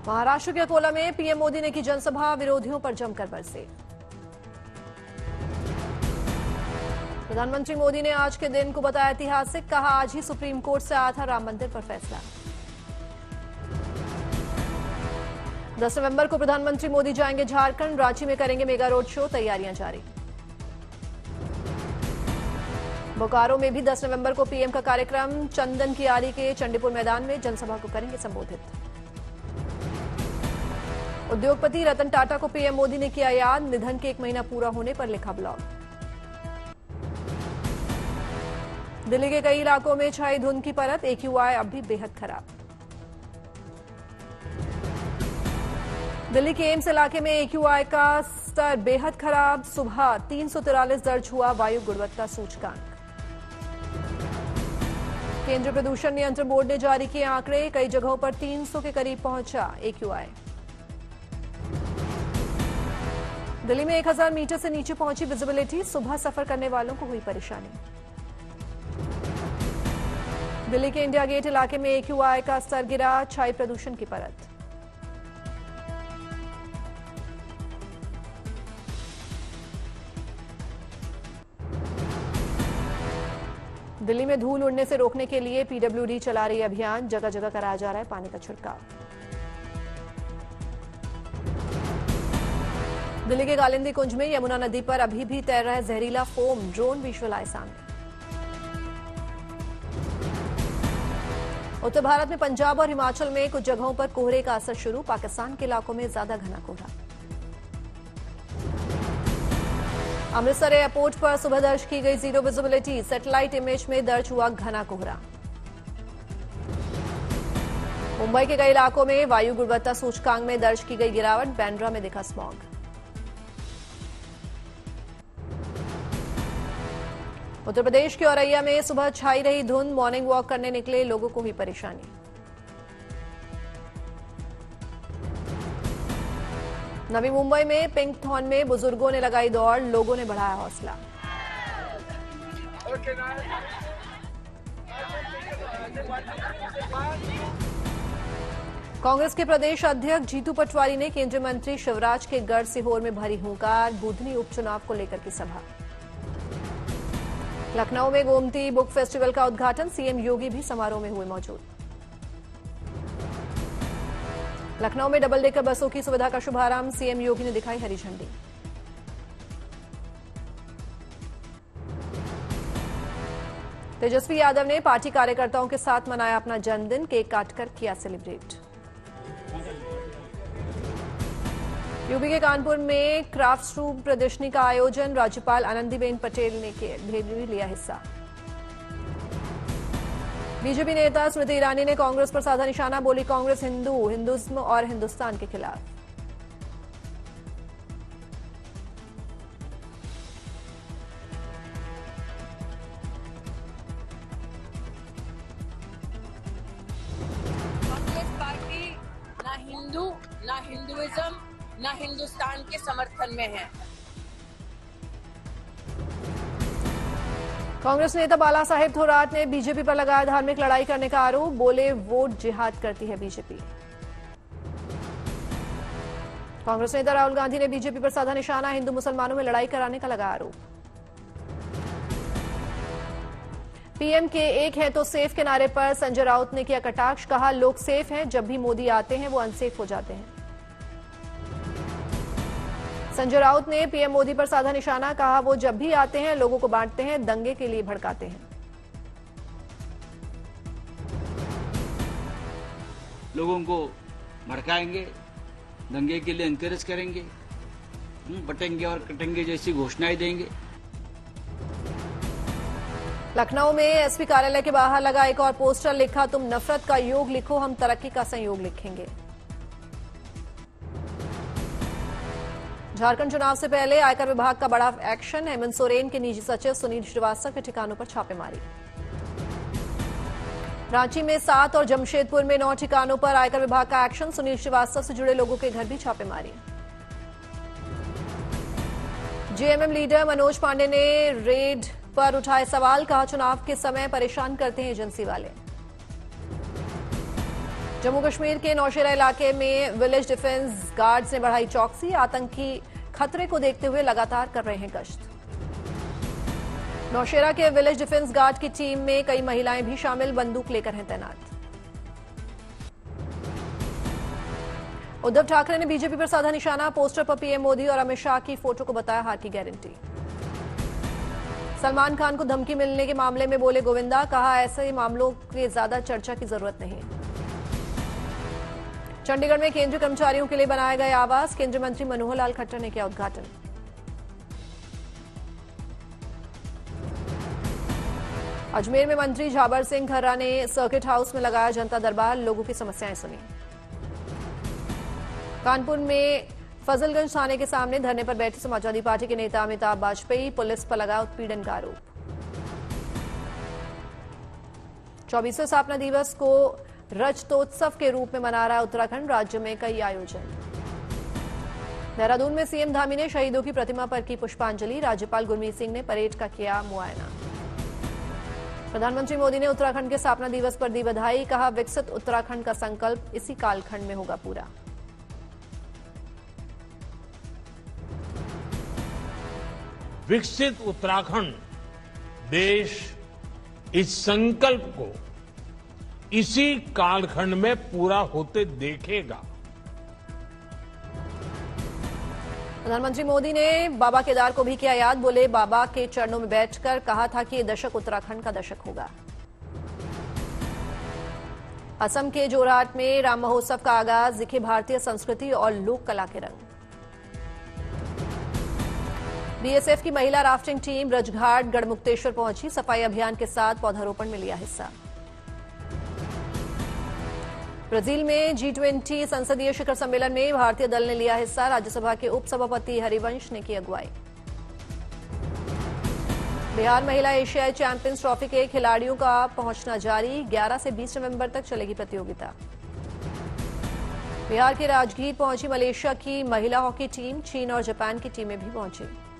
महाराष्ट्र के अकोला में पीएम मोदी ने की जनसभा, विरोधियों पर जमकर बरसे। प्रधानमंत्री मोदी ने आज के दिन को बताया ऐतिहासिक, कहा आज ही सुप्रीम कोर्ट से आया था राम मंदिर पर फैसला। 10 नवंबर को प्रधानमंत्री मोदी जाएंगे झारखंड, रांची में करेंगे मेगा रोड शो, तैयारियां जारी। बोकारो में भी 10 नवंबर को पीएम का कार्यक्रम, चंदन कियारी के चंडीपुर मैदान में जनसभा को करेंगे संबोधित। उद्योगपति रतन टाटा को पीएम मोदी ने किया याद, निधन के 1 महीना पूरा होने पर लिखा ब्लॉग। दिल्ली के कई इलाकों में छाई धुंध की परत, एक्यूआई अब भी बेहद खराब। दिल्ली के एम्स इलाके में एक्यूआई का स्तर बेहद खराब, सुबह 343 दर्ज हुआ वायु गुणवत्ता सूचकांक। केंद्रीय प्रदूषण नियंत्रण बोर्ड ने जारी किए आंकड़े, कई जगहों पर 300 के करीब पहुंचा एक्यूआई। दिल्ली में 1000 मीटर से नीचे पहुंची विजिबिलिटी, सुबह सफर करने वालों को हुई परेशानी। दिल्ली के इंडिया गेट इलाके में एक्यूआई का स्तर गिरा, छाई प्रदूषण की परत। दिल्ली में धूल उड़ने से रोकने के लिए पीडब्ल्यूडी चला रही अभियान, जगह जगह कराया जा रहा है पानी का छिड़काव। दिल्ली के कालिंदी कुंज में यमुना नदी पर अभी भी तैर रहा है जहरीला फोम, ड्रोन विजुअल आए सामने। उत्तर भारत में पंजाब और हिमाचल में कुछ जगहों पर कोहरे का असर शुरू, पाकिस्तान के इलाकों में ज्यादा घना कोहरा। अमृतसर एयरपोर्ट पर सुबह दर्ज की गई जीरो विजिबिलिटी, सैटेलाइट इमेज में दर्ज हुआ घना कोहरा। मुंबई के कई इलाकों में वायु गुणवत्ता सूचकांक में दर्ज की गई गिरावट, बांद्रा में दिखा स्मॉग। उत्तर प्रदेश के औरैया में सुबह छाई रही धुंध, मॉर्निंग वॉक करने निकले लोगों को हुई परेशानी। नवी मुंबई में पिंकथॉन में बुजुर्गों ने लगाई दौड़, लोगों ने बढ़ाया हौसला। कांग्रेस के प्रदेश अध्यक्ष जीतू पटवारी ने केंद्रीय मंत्री शिवराज के गढ़ सीहोर में भरी हुंकार, बुधनी उपचुनाव को लेकर की सभा। लखनऊ में गोमती बुक फेस्टिवल का उद्घाटन, सीएम योगी भी समारोह में हुए मौजूद। लखनऊ में डबल डेकर बसों की सुविधा का शुभारंभ, सीएम योगी ने दिखाई हरी झंडी। तेजस्वी यादव ने पार्टी कार्यकर्ताओं के साथ मनाया अपना जन्मदिन, केक काटकर किया सेलिब्रेट। यूपी के कानपुर में क्राफ्ट रूम प्रदर्शनी का आयोजन, राज्यपाल आनंदीबेन पटेल ने भी लिया हिस्सा। बीजेपी नेता स्मृति ईरानी ने कांग्रेस पर साधा निशाना, बोली कांग्रेस हिंदुइज्म और हिंदुस्तान के खिलाफ। कांग्रेस पार्टी ना हिंदू, ना हिंदुइज्म, ना हिंदुस्तान के समर्थन में है। कांग्रेस नेता बाला साहेब थोराट ने बीजेपी पर लगाया धार्मिक लड़ाई करने का आरोप, बोले वोट जिहाद करती है बीजेपी। कांग्रेस नेता राहुल गांधी ने बीजेपी पर साधा निशाना, हिंदू मुसलमानों में लड़ाई कराने का लगा आरोप। पीएम के एक है तो सेफ के नारे पर संजय राउत ने किया कटाक्ष, कहा लोग सेफ हैं, जब भी मोदी आते हैं वो अनसेफ हो जाते हैं। संजय राउत ने पीएम मोदी पर साधा निशाना, कहा वो जब भी आते हैं लोगों को बांटते हैं, दंगे के लिए भड़काते हैं। लोगों को भड़काएंगे, दंगे के लिए एनकरेज करेंगे, बटेंगे और कटेंगे जैसी घोषणाएं देंगे। लखनऊ में एसपी कार्यालय के बाहर लगा एक और पोस्टर, लिखा तुम नफरत का योग लिखो, हम तरक्की का संयोग लिखेंगे। झारखंड चुनाव से पहले आयकर विभाग का बड़ा एक्शन, हेमंत सोरेन के निजी सचिव सुनील श्रीवास्तव के ठिकानों पर छापेमारी। रांची में 7 और जमशेदपुर में 9 ठिकानों पर आयकर विभाग का एक्शन, सुनील श्रीवास्तव से जुड़े लोगों के घर भी छापेमारी। जेएमएम लीडर मनोज पांडे ने रेड पर उठाए सवाल, कहा चुनाव के समय परेशान करते हैं एजेंसी वाले। जम्मू कश्मीर के नौशेरा इलाके में विलेज डिफेंस गार्ड्स ने बढ़ाई चौकसी। आतंकी खतरे को देखते हुए लगातार कर रहे हैं गश्त। नौशेरा के विलेज डिफेंस गार्ड की टीम में कई महिलाएं भी शामिल, बंदूक लेकर हैं तैनात। उद्धव ठाकरे ने बीजेपी पर साधा निशाना। पोस्टर पर पीएम मोदी और अमित शाह की फोटो को बताया हार की गारंटी। सलमान खान को धमकी मिलने के मामले में बोले गोविंदा, कहा ऐसे मामलों की ज्यादा चर्चा की जरूरत नहीं। चंडीगढ़ में केंद्रीय कर्मचारियों के लिए बनाए गए आवास, केंद्रीय मंत्री मनोहर लाल खट्टर ने किया उद्घाटन। अजमेर में मंत्री झाबर सिंह खर्रा ने सर्किट हाउस में लगाया जनता दरबार, लोगों की समस्याएं सुनी। कानपुर में फजलगंज थाने के सामने धरने पर बैठे समाजवादी पार्टी के नेता अमिताभ वाजपेयी, पुलिस पर लगा उत्पीड़न का आरोप। 24वें स्थापना दिवस को रजतोत्सव के रूप में मना रहा उत्तराखंड, राज्य में कई आयोजन। देहरादून में सीएम धामी ने शहीदों की प्रतिमा पर की पुष्पांजलि, राज्यपाल गुरमीत सिंह ने परेड का किया मुआयना। प्रधानमंत्री मोदी ने उत्तराखंड के स्थापना दिवस पर दी बधाई, कहा विकसित उत्तराखंड का संकल्प इसी कालखंड में होगा पूरा। विकसित उत्तराखंड देश इस संकल्प को इसी कालखंड में पूरा होते देखेगा। प्रधानमंत्री मोदी ने बाबा केदार को भी किया याद, बोले बाबा के चरणों में बैठकर कहा था कि ये दशक उत्तराखंड का दशक होगा। असम के जोरहाट में राम महोत्सव का आगाज, दिखे भारतीय संस्कृति और लोक कला के रंग। बीएसएफ की महिला राफ्टिंग टीम रजघाट गढ़मुक्तेश्वर पहुंची, सफाई अभियान के साथ पौधारोपण में लिया हिस्सा। ब्राजील में G20 संसदीय शिखर सम्मेलन में भारतीय दल ने लिया हिस्सा, राज्यसभा के उपसभापति हरिवंश ने की अगुवाई। बिहार महिला एशियाई चैंपियंस ट्रॉफी के खिलाड़ियों का पहुंचना जारी, 11 से 20 नवंबर तक चलेगी प्रतियोगिता। बिहार के राजगीर पहुंची मलेशिया की महिला हॉकी टीम, चीन और जापान की टीमें भी पहुंची।